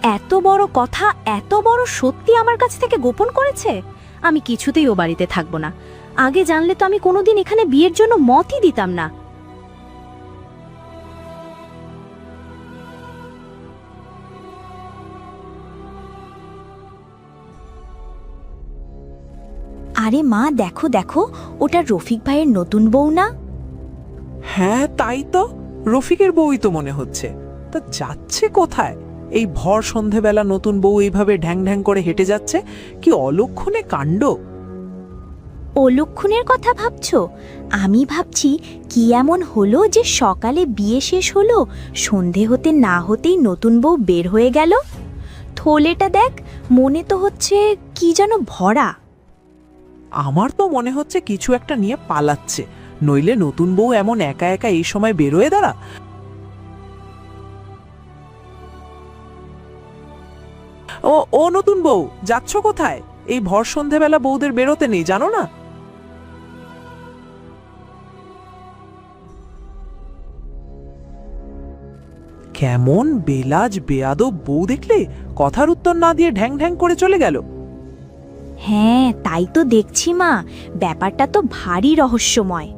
এত বড় কথা, এত বড় সত্যি আমার কাছ থেকে গোপন করেছে। আমি কিছুতেই ও বাড়িতে থাকবো না। আগে জানলে তো আমি কোনোদিন এখানে বিয়ের জন্য মতই দিতাম না। আরে মা, দেখো দেখো, ওটা রফিক ভাইয়ের নতুন বউ না? হ্যাঁ তাই তো, রফিকের বউই তো মনে হচ্ছে। তা যাচ্ছে কোথায়? এই ভর সন্ধেবেলা নতুন বউ এইভাবে ঢ্যাং ঢ্যাং করে হেঁটে যাচ্ছে, কি অলক্ষণে কাণ্ড! অলক্ষণের কথা ভাবছো? আমি ভাবছি কি এমন হলো যে সকালে বিয়ে শেষ হলো, সন্ধে হতে না হতেই নতুন বউ বের হয়ে গেল। থলেটা দেখ, মনে তো হচ্ছে কি যেন ভরা। আমার তো মনে হচ্ছে কিছু একটা নিয়ে পালাচ্ছে, নইলে নতুন বউ এমন একা একা এই সময় বেরোয় দাঁড়া। ও নতুন বউ, যাচ্ছ কোথায়? এই ভর সন্ধেবেলা বউদের বেরোতে নেই, জানো না? কেমন বেলাজ বেয়াদব বউ দেখলে, কথার উত্তর না দিয়ে ঢ্যাং ঢ্যাং করে চলে গেল। হ্যাঁ তাই তো দেখছি মা, ব্যাপারটা তো ভারী রহস্যময়।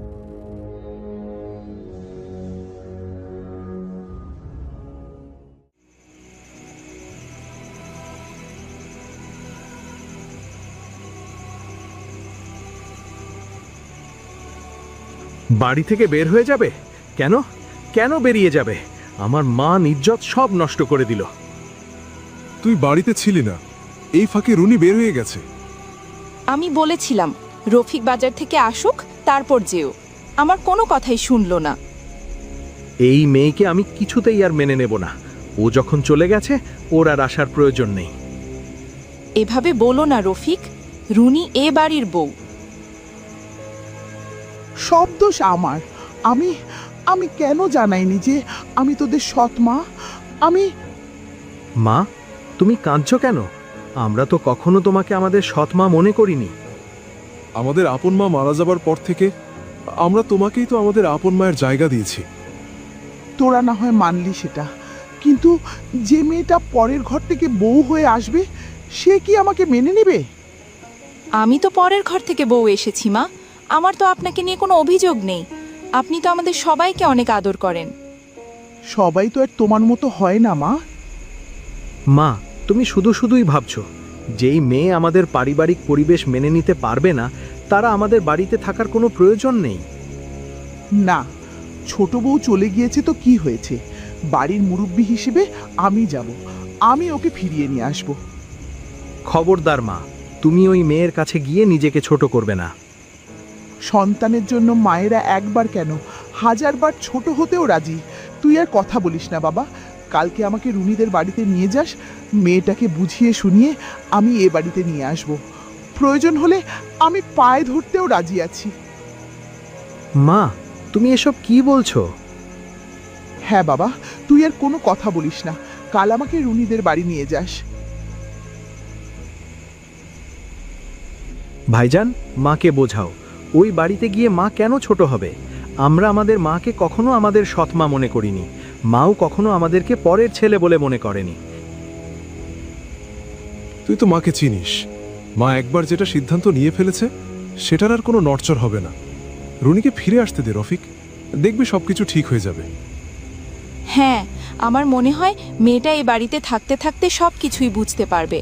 বাড়ি থেকে বের হয়ে যাবে কেন? কেন বেরিয়ে যাবে? আমার মান ইজ্জত সব নষ্ট করে দিল। তুই বাড়িতে ছিলি না, এই ফাঁকে রুনি বের হয়ে গেছে। আমি বলেছিলাম রফিক বাজার থেকে আসুক, তারপর যেও। আমার কোনো কথাই শুনলো না। এই মেয়েকে আমি কিছুতেই আর মেনে নেব না। ও যখন চলে গেছে, ওর আর আসার প্রয়োজন নেই। এভাবে বলো না রফিক, রুনি এ বাড়ির বউ। সব দোষ আমার। আমি আমি কেন জানাইনি যে আমি তোদের সৎ মা? আমি মা, তুমি কাঁদছো কেন? আমরা তো কখনো তোমাকে আমাদের সৎ মা মনে করিনি। আমাদের আপন মা মারা যাবার পর থেকে আমরা তোমাকেই তো আমাদের আপন মায়ের জায়গা দিয়েছি। তোরা না হয় মানলি সেটা, কিন্তু যে মেয়েটা পরের ঘর থেকে বউ হয়ে আসবে, সে কি আমাকে মেনে নেবে? আমি তো পরের ঘর থেকে বউ এসেছি মা। আমার তো আপনাকে নিয়ে কোনো অভিযোগ নেই। আপনি তো আমাদের সবাইকে অনেক আদর করেন। সবাই তো আর তোমার মতো হয় না মা। মা, তুমি শুধুই ভাবছো। যেই মেয়ে আমাদের পারিবারিক পরিবেশ মেনে নিতে পারবে না, তারা আমাদের বাড়িতে থাকার কোনো প্রয়োজন নেই। না, ছোট বউ চলে গিয়েছে তো কি হয়েছে? বাড়ির মুরব্বি হিসেবে আমি যাব, আমি ওকে ফিরিয়ে নিয়ে আসব। খবরদার মা, তুমি ওই মেয়ের কাছে গিয়ে নিজেকে ছোট করবে না। সন্তানের জন্য মায়েরা একবার কেন, হাজারবার ছোট হতেও রাজি। তুই আর কথা বলিস না বাবা। কালকে আমাকে রুনিদের বাড়িতে নিয়ে যাস, মেয়েটাকে বুঝিয়ে শুনিয়ে আমি এ বাড়িতে নিয়ে আসব। প্রয়োজন হলে আমি পায়ে ধরতেও রাজি আছি। মা, তুমি এসব কি বলছো? হ্যাঁ বাবা, তুই আর কোনো কথা বলিস না। কাল আমাকে রুনিদের বাড়ি নিয়ে যাস। ভাইজান, মাকে বোঝাও। ওই বাড়িতে গিয়ে মা কেন ছোট হবে? আমরা আমাদের মাকে কখনো আমাদের সৎমা মনে করিনি। মাও কখনো আমাদেরকে পরের ছেলে বলে মনে করেনি। তুই তো মাকে চিনিস। মা একবার যেটা সিদ্ধান্ত নিয়ে ফেলেছে, সেটার আর কোনো নড়চড় হবে না। রুনিকে ফিরে আসতে দে রফিক, দেখবি সবকিছু ঠিক হয়ে যাবে। হ্যাঁ, আমার মনে হয় মেয়েটা এই বাড়িতে থাকতে থাকতে সব কিছুই বুঝতে পারবে।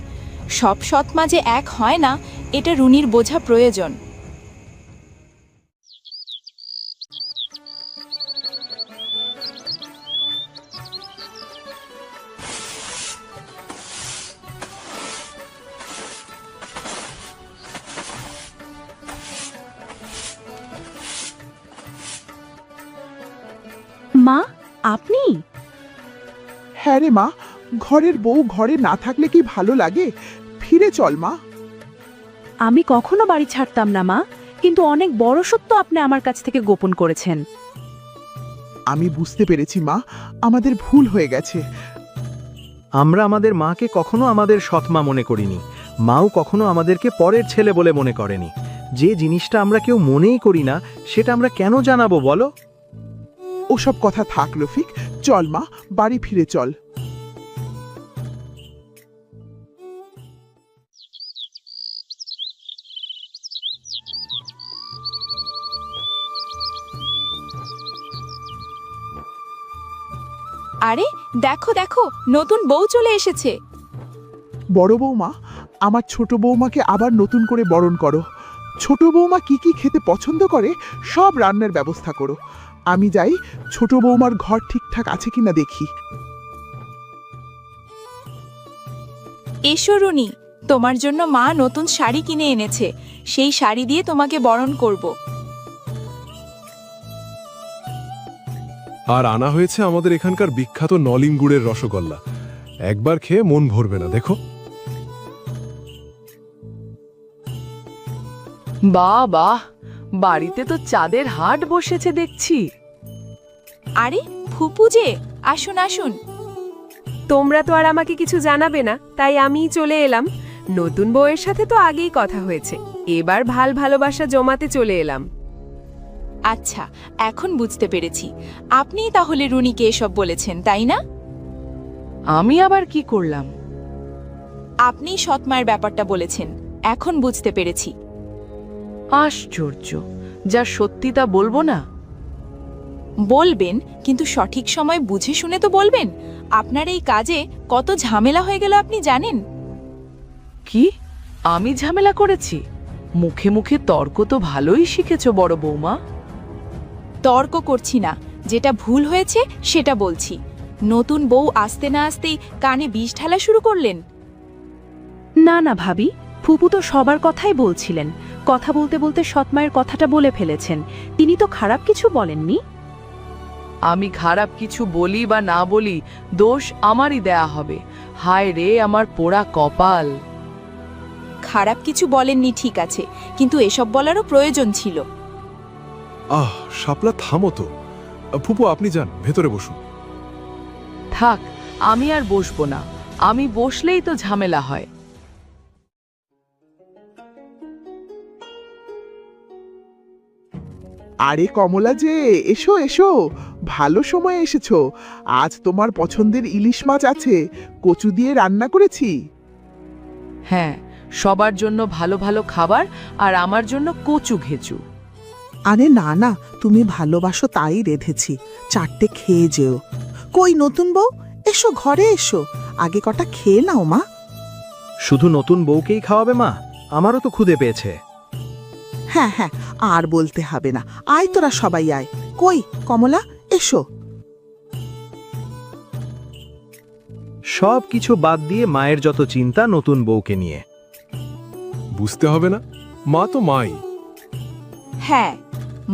সব সৎ মা যে এক হয় না, এটা রুনির বোঝা প্রয়োজন। মা, আপনি? হ্যাঁ রে মা, ঘরের বউ ঘরে না থাকলে কি ভালো লাগে? ফিরে চল মা। আমি কখনো বাড়ি ছাড়তাম না মা, কিন্তু অনেক বড় সত্য আপনি আমার কাছ থেকে গোপন করেছেন। আমি বুঝতে পেরেছি মা, আমাদের ভুল হয়ে গেছে। আমরা আমাদের মাকে কখনো আমাদের সৎমা মনে করিনি। মাও কখনো আমাদেরকে পরের ছেলে বলে মনে করেনি। যে জিনিসটা আমরা কেউ মনেই করি না, সেটা আমরা কেন জানাবো বলো? ওসব কথা থাক রফিক, চল মা, বাড়ি ফিরে চল। আরে দেখো দেখো, নতুন বউ চলে এসেছে। বড় বৌমা, আমার ছোট বৌমাকে আবার নতুন করে বরণ করো। ছোট বৌমা কি কি খেতে পছন্দ করে সব রান্নার ব্যবস্থা করো। আমি যাই ছোট বৌমার ঘর ঠিকঠাক আছে কিনা দেখি। এসো রুনি, তোমার জন্য মা নতুন শাড়ি কিনে এনেছে, সেই শাড়ি দিয়ে তোমাকে বরণ করব। আর আনা হয়েছে আমাদের এখানকার বিখ্যাত নলিন গুড়ের রসগোল্লা। একবার খেয়ে মন ভরবে না, দেখো। বাহ বাহ, বাড়িতে তো চাঁদের হাট বসেছে দেখছি। আরে ফুপু যে, আসুন আসুন। তোমরা তো আর আমাকে কিছু জানাবে না, তাই আমিই চলে এলাম। নতুন বউয়ের সাথে তো আগেই কথা হয়েছে, এবার ভালোবাসা জমাতে চলে এলাম। আচ্ছা, এখন বুঝতে পেরেছি, আপনিই তাহলে রুনিকে এসব বলেছেন, তাই না? আমি আবার কি করলাম? আপনিই সৎমায়ের ব্যাপারটা বলেছেন, এখন বুঝতে পেরেছি। আশ্চর্য, যা সত্যি তা বলবো না? বলবেন, কিন্তু সঠিক সময় বুঝে শুনে তো বলবেন। আপনার এই কাজে কত ঝামেলা হয়ে গেল আপনি জানেন? কি, আমি ঝামেলা করেছি? মুখে মুখে তর্ক তো ভালোই শিখেছো বড় বৌমা। তর্ক করছি না, যেটা ভুল হয়েছে সেটা বলছি। নতুন বউ আসতে না আসতেই কানে বিষ ঢালা শুরু করলেন। না না ভাবি, ফুপু তো সবার কথাই বলছিলেন। কথা বলতে বলতে সৎমায়ের কথাটা বলে ফেলেছেন। তিনি তো খারাপ কিছু বলেননি। আমি খারাপ কিছু বলি বা না বলি, দোষ আমারই দেয়া হবে। হায় রে আমার পোড়া কপাল। খারাপ কিছু বলেননি ঠিক আছে, কিন্তু এসব বলারও প্রয়োজন ছিল। আহ, শাপলা থামো তো। ফুপু, আপনি যান, ভেতরে বসুন। থাক, আমি আর বসবো না। আমি বসলেই তো ঝামেলা হয়। আরে কমলা যে, এসো এসো, ভালো সময় এসেছো। আজ তোমার পছন্দের ইলিশ মাছ আছে, কচু দিয়ে রান্না করেছি। হ্যাঁ, সবার জন্য ভালো ভালো খাবার, আর আমার জন্য কচু ঘেঁচু। আরে না না, তুমি ভালোবাসো তাই রেঁধেছি, 4টে খেয়ে যেও। কই নতুন বউ, এসো ঘরে এসো, আগে কটা খেয়ে নাও মা। শুধু নতুন বউকেই খাওয়াবে মা? আমারও তো ক্ষুধে পেয়েছে। হ্যাঁ হ্যাঁ, আর বলতে হবে না, আয় তোরা সবাই আয়। কই কমলা, এসো। সব কিছু বাদ দিয়ে মায়ের যত চিন্তা নতুন বউকে নিয়ে। বুঝতে হবে না, মা তো মাই। হ্যাঁ,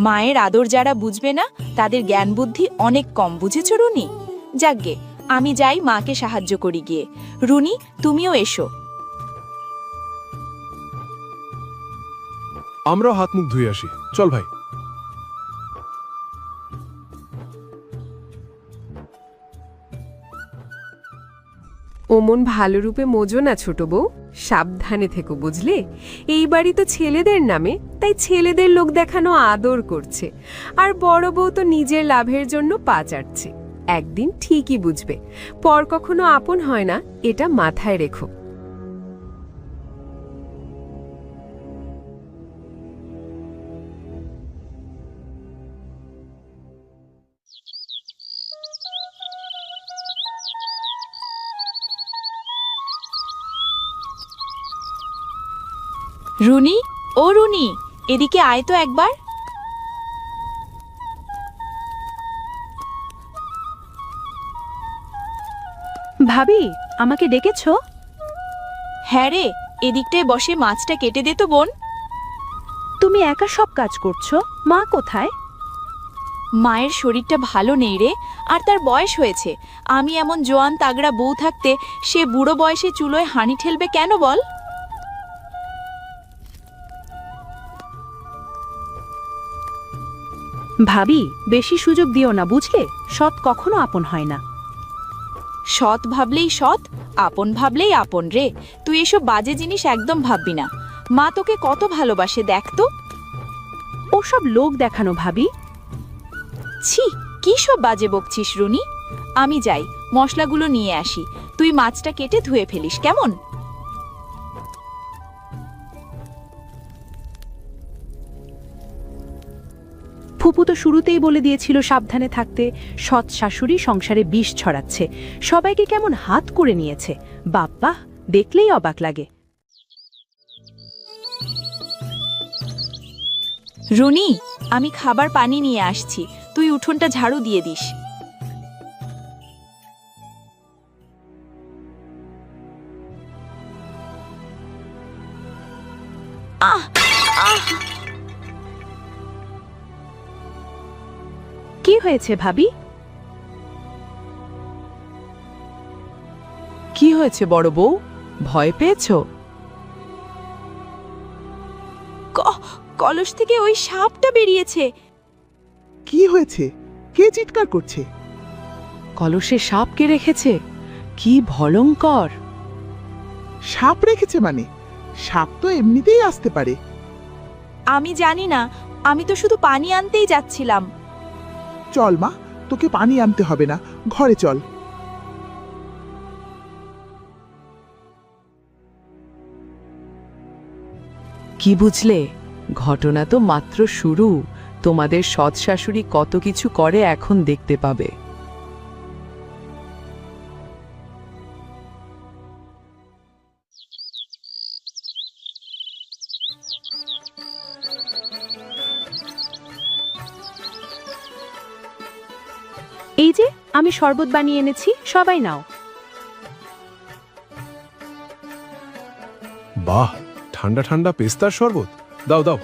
মায়ের আদর যারা বুঝবে না তাদের জ্ঞান বুদ্ধি অনেক কম, বুঝেছ রুনি? যাকগে, আমি যাই মাকে সাহায্য করি গিয়ে। রুনি, তুমিও এসো। আমরাও হাত মুখ ধুয়ে আসি, চল ভাই। ওমন ভালো রূপে মোজো না ছোট বউ, সাবধানে থেকো বুঝলে। এই বাড়ি তো ছেলেদের নামে, তাই ছেলেদের লোক দেখানো আদর করছে, আর বড় বউ তো নিজের লাভের জন্য পা চাটছে। একদিন ঠিকই বুঝবে, পর কখনো আপন হয় না, এটা মাথায় রেখো। রুনি, ও রুনি, এদিকে আয় তো একবার। ভাবি, আমাকে ডেকেছো? হ্যাঁ রে, এদিকটায় বসে মাছটা কেটে দে তো বোন। তুমি একা সব কাজ করছো, মা কোথায়? মায়ের শরীরটা ভালো নেই রে, আর তার বয়স হয়েছে। আমি এমন জোয়ান তাগড়া বউ থাকতে সে বুড়ো বয়সে চুলোয় হানি ঠেলবে কেন বল? ভাবি, বেশি সুযোগ দিও না বুঝলে, সৎ কখনো আপন হয় না। সৎ ভাবলেই সৎ, আপন ভাবলেই আপন রে। তুই এসব বাজে জিনিস একদম ভাববি না। মা তোকে কত ভালোবাসে দেখ তো। ওসব লোক দেখানো ভাবি। ছি, কি সব বাজে বকছিস রুনি? আমি যাই, মশলাগুলো নিয়ে আসি, তুই মাছটা কেটে ধুয়ে ফেলিস কেমন? ফুপু তো শুরুতেই বলে দিয়েছিল সাবধানে থাকতে। সৎ শাশুড়ি সংসারে বিষ ছড়াচ্ছে, সবাইকে কেমন হাত করে নিয়েছে। বাপ্পা, দেখলেই অবাক লাগে। রুনি, আমি খাবার পানি নিয়ে আসছি, তুই উঠোনটা ঝাড়ু দিয়ে দিস। আহ আহ কি হয়েছে ভাবি? কি হয়েছে বড় বউ, ভয় পেয়েছো? কলস থেকে ওই সাপটা বেরিয়েছে। কি হয়েছে? কে চিৎকার করছে? কলসে সাপ কে রেখেছে? কি ভয়ঙ্কর! সাপ রেখেছে মানে? সাপ তো এমনিতেই আসতে পারে। আমি জানি না, আমি তো শুধু পানি আনতেই যাচ্ছিলাম। চল মা, তোকে পানি আনতে হবে না, ঘরে চল। কি বুঝলে? ঘটনা তো মাত্র শুরু। তোমাদের সৎ শাশুড়ি কত কিছু করে এখন দেখতে পাবে। এই যে আমি শরবত বানিয়ে এনেছি, সবাই নাও। বাহ, ঠান্ডা ঠান্ডা পেস্তার শরবত, দাও দাও।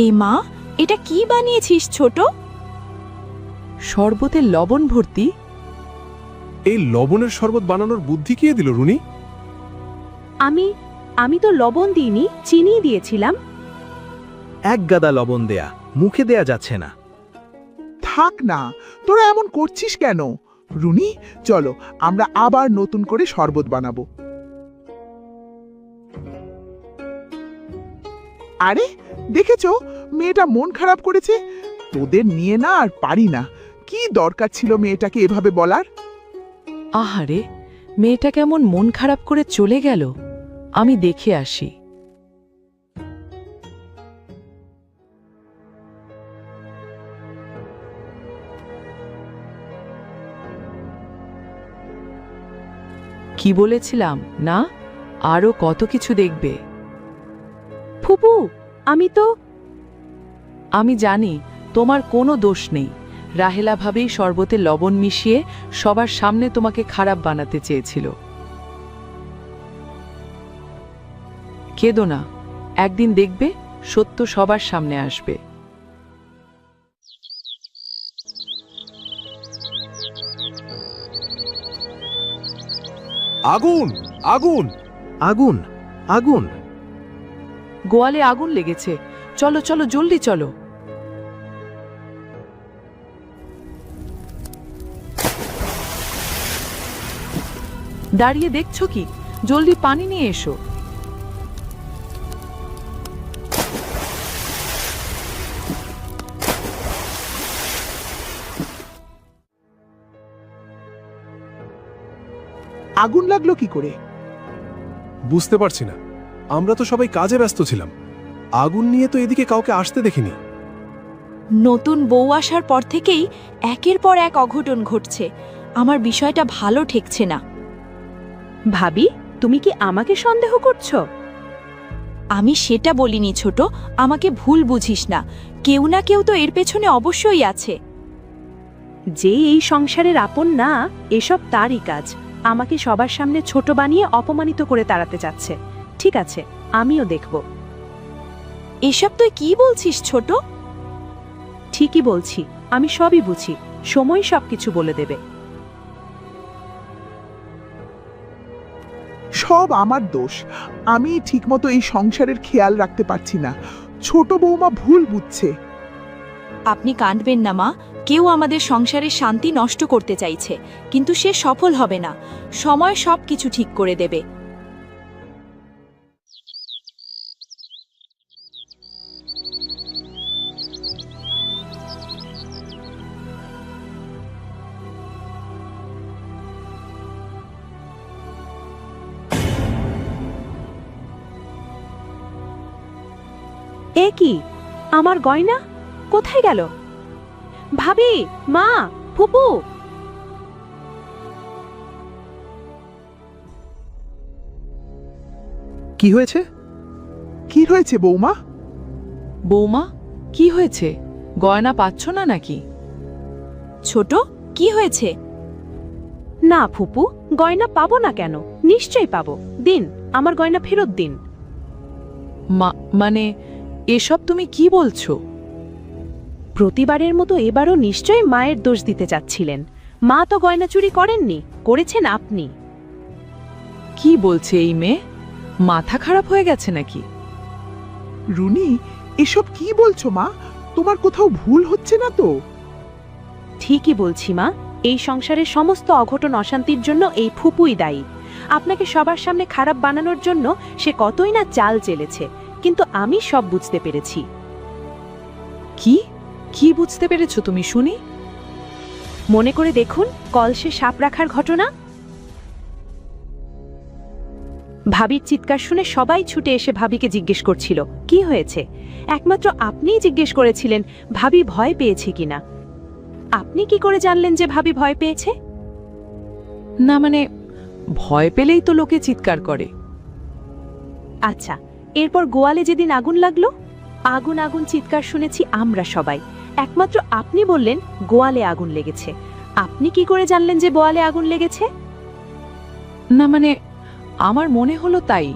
এ মা, এটা কি বানিয়েছিস ছোট? শরবতে লবণ ভর্তি। এই লবণের শরবত বানানোর বুদ্ধি কে দিল রুনি? আমি তো লবণ দিইনি, চিনি দিয়েছিলাম। এক গাদা লবণ দেয়া, মুখে দেয়া যাচ্ছে না। থাক না, তোরা এমন করছিস কেন? রুনি, চলো আমরা আবার নতুন করে শরবত বানাবো। আরে দেখেছো, মেয়েটা মন খারাপ করেছে। তোদের নিয়ে না আর পারি না। কি দরকার ছিল মেয়েটাকে এভাবে বলার? আহারে, মেয়েটা কেমন মন খারাপ করে চলে গেল। আমি দেখে আসি। কি বলেছিলাম না, আরো কত কিছু দেখবে। ফুপু, আমি জানি তোমার কোনো দোষ নেই। রাহেলা ভাবেই শরবতে লবণ মিশিয়ে সবার সামনে তোমাকে খারাপ বানাতে চেয়েছিল। কেঁদো না, একদিন দেখবে সত্য সবার সামনে আসবে। আগুন, আগুন, আগুন, আগুন! গোয়ালে আগুন লেগেছে, চলো চলো জলদি চলো। দাঁড়িয়ে দেখছো কি? জলদি পানি নিয়ে এসো। আগুন লাগলো কি করে? বুঝতে পারছি না, আমরা তো সবাই কাজে ব্যস্ত ছিলাম। আগুন নিয়ে তো এদিকে কাউকে আসতে দেখিনি। নতুন বউ আসার পর থেকেই একের পর এক অঘটন ঘটছে। আমার বিষয়টা ভালো ঠেকছে না। ভাবি, তুমি কি আমাকে সন্দেহ করছো? আমি সেটা বলিনি ছোট, আমাকে ভুল বুঝিস না। কেউ না কেউ তো এর পেছনে অবশ্যই আছে। যে এই সংসারের আপন না, এসব তারই কাজ। আমাকে সবার সামনে ছোট বানিয়ে অপমানিত করে তাড়াতে যাচ্ছে। ঠিক আছে, আমিও দেখব। এসব তুই কি বলছিস ছোট? ঠিকই বলছি, আমি সবই বুঝি। সময় সবকিছু বলে দেবে। সব আমার দোষ। আমি ঠিকমতো এই সংসারের খেয়াল রাখতে পারছি না। ছোট বৌমা ভুল বুঝছে। আপনি কাঁদবেন না মা, কেউ আমাদের সংসারের শান্তি নষ্ট করতে চাইছে, কিন্তু সে সফল হবে না। সময় সব কিছু ঠিক করে দেবে। এ কি, আমার গয়না কোথায় গেল? ভাবি, মা, ফুপু। কি হয়েছে? কি হয়েছে বৌমা? বৌমা, কি হয়েছে? গয়না পাচ্ছ না নাকি? ছোট, কি হয়েছে? না ফুপু, গয়না পাবো না কেন? নিশ্চয়ই পাবো। দিন, আমার গয়না ফেরত দিন। মানে এসব তুমি কি বলছো? প্রতিবারের মতো এবারও নিশ্চয়ই মায়ের দোষ দিতে চাচ্ছিলেন। মা তো গয়না চুরি করেননি, করেছেন আপনি। কি বলছে এই মেয়ে? মাথা খারাপ হয়ে গেছে নাকি? রুনি, এসব কি বলছো মা? তোমার কোথাও ভুল হচ্ছে না তো? ঠিকই বলছি মা, এই সংসারের সমস্ত অঘটন অশান্তির জন্য এই ফুপুই দায়ী। আপনাকে সবার সামনে খারাপ বানানোর জন্য সে কতই না চাল চেলেছে, কিন্তু আমি সব বুঝতে পেরেছি। কি কি বুঝতে পেরেছো তুমি শুনি? মনে করে দেখুন কলসে সাপ রাখার ঘটনা। ভাবির চিৎকার শুনে সবাই ছুটে এসে ভাবিকে জিজ্ঞেস করছিল কি হয়েছে। একমাত্র আপনিই জিজ্ঞেস করেছিলেন ভাবি ভয় পেয়েছে কিনা। আপনি কি করে জানলেন যে ভাবি ভয় পেয়েছে? না মানে, ভয় পেলেই তো লোকে চিৎকার করে। আচ্ছা, এরপর গোয়ালে যেদিন আগুন লাগলো, আগুন আগুন চিৎকার শুনেছি আমরা সবাই। একমাত্র আপনি বললেন গোয়ালে আগুন লেগেছে। আপনি কি করে জানলেন যে গোয়ালে আগুন লেগেছে? না মানে, আমার মনে হলো তাই।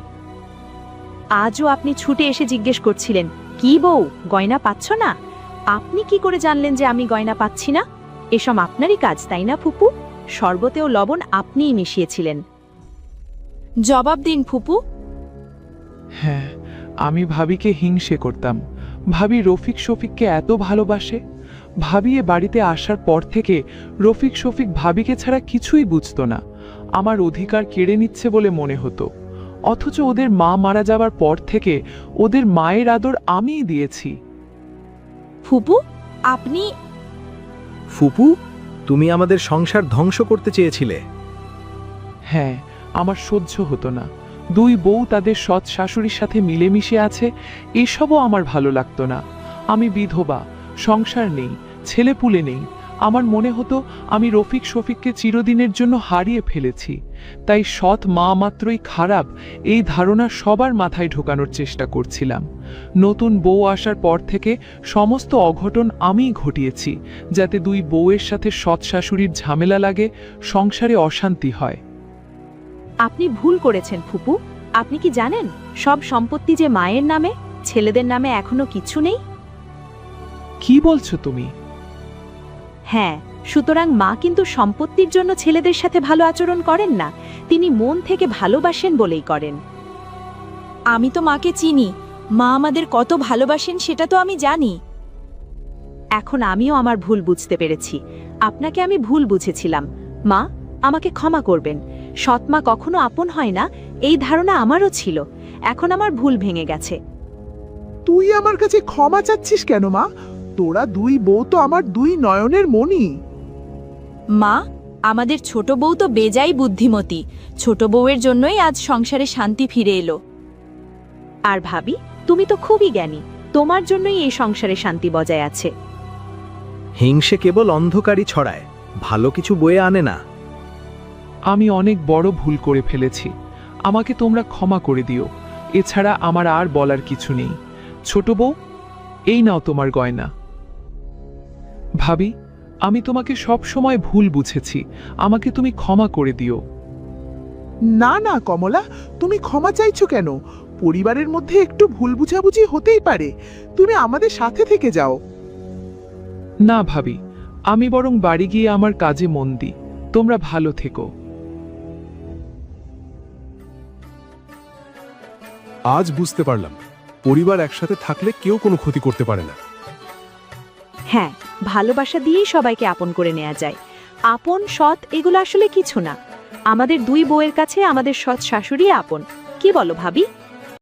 আজও আপনি ছুটে এসে জিজ্ঞেস করছিলেন কি বউ, গয়না পাচ্ছ না? আপনি কি করে জানলেন যে আমি গয়না পাচ্ছি না? এসব আপনারই কাজ, তাই না ফুপু? শরবতেও লবণ আপনিই মিশিয়েছিলেন। জবাব দিন ফুপু। হ্যাঁ, আমি ভাবিকে হিংসে করতাম। ভাবি রফিক শফিককে এত ভালোবাসে। ভাবি এ বাড়িতে আসার পর থেকে রফিক শফিক ভাবিকে ছাড়া কিছুই বুঝতো না। আমার অধিকার কেড়ে নিচ্ছে বলে মনে হতো। অথচ ওদের মা মারা যাবার পর থেকে ওদের মায়ের আদর আমিই দিয়েছি। ফুপু, আপনি? ফুপু, তুমি আমাদের সংসার ধ্বংস করতে চেয়েছিলে। হ্যাঁ, আমার সহ্য হতো না। দুই বউ তাদের সৎ শাশুড়ির সাথে মিলেমিশে আছে, এসবও আমার ভালো লাগতো না। আমি বিধবা, সংসার নেই, ছেলেপুলে নেই। আমার মনে হতো আমি রফিক শফিককে চিরদিনের জন্য হারিয়ে ফেলেছি। তাই সৎ মা মাত্রই খারাপ, এই ধারণা সবার মাথায় ঢোকানোর চেষ্টা করছিলাম। নতুন বউ আসার পর থেকে সমস্ত অঘটন আমিই ঘটিয়েছি, যাতে দুই বউয়ের সাথে সৎ শাশুড়ির ঝামেলা লাগে, সংসারে অশান্তি হয়। আপনি ভুল করেছেন ফুপু। আপনি কি জানেন সব সম্পত্তি যে মায়ের নামে, ছেলেদের নামে এখনো কিছু নেই? কি বলছো তুমি? হ্যাঁ, সুতরাং মা কিন্তু সম্পত্তির জন্য ছেলেদের সাথে ভালো আচরণ করেন না, তিনি মন থেকে ভালোবাসেন বলেই করেন। আমি তো মাকে চিনি, মা আমাদের কত ভালোবাসেন সেটা তো আমি জানি। এখন আমিও আমার ভুল বুঝতে পেরেছি। আপনাকে আমি ভুল বুঝেছিলাম। মা, আমাকে ক্ষমা করবেন। সৎমা কখনো আপন হয় না, এই ধারণা আমারও ছিল। এখন আমার ভুল ভেঙে গেছে। তুই আমার কাছে ক্ষমা চাচ্ছিস কেন মা? তোরা দুই বউ তো আমার দুই নয়নের মণি। মা, আমাদের ছোট বউ তো বেজাই বুদ্ধিমতী। ছোট বউয়ের জন্যই আজ সংসারে শান্তি ফিরে এলো। আর ভাবি, তুমি তো খুবই জ্ঞানী, তোমার জন্যই এই সংসারে শান্তি বজায় আছে। হিংসে কেবল অন্ধকারই ছড়ায়, ভালো কিছু বয়ে আনে না। আমি অনেক বড় ভুল করে ফেলেছি, আমাকে তোমরা ক্ষমা করে দিও। এছাড়া আমার আর বলার কিছু নেই। ছোট বউ, এই নাও তোমার গয়না। ভাবি, আমি তোমাকে সব সময় ভুল বুঝেছি, আমাকে তুমি ক্ষমা করে দিও। না না কমলা, তুমি ক্ষমা চাইছো কেন? পরিবারের মধ্যে একটু ভুল বুঝাবুঝি হতেই পারে। তুমি আমাদের সাথে থেকে যাও। না ভাবি, আমি বরং বাড়ি গিয়ে আমার কাজে মন দিই। তোমরা ভালো থেকো। আজ বুঝতে পারলাম, পরিবার একসাথে থাকলে কেউ কোনো ক্ষতি করতে পারে না। হ্যাঁ, ভালোবাসা দিয়েই সবাইকে আপন করে নেওয়া যায়। আপন সৎ এগুলো আসলে কিছু না। আমাদের দুই বউয়ের কাছে আমাদের সৎ শাশুড়ি আপন। কি বলো ভাবি?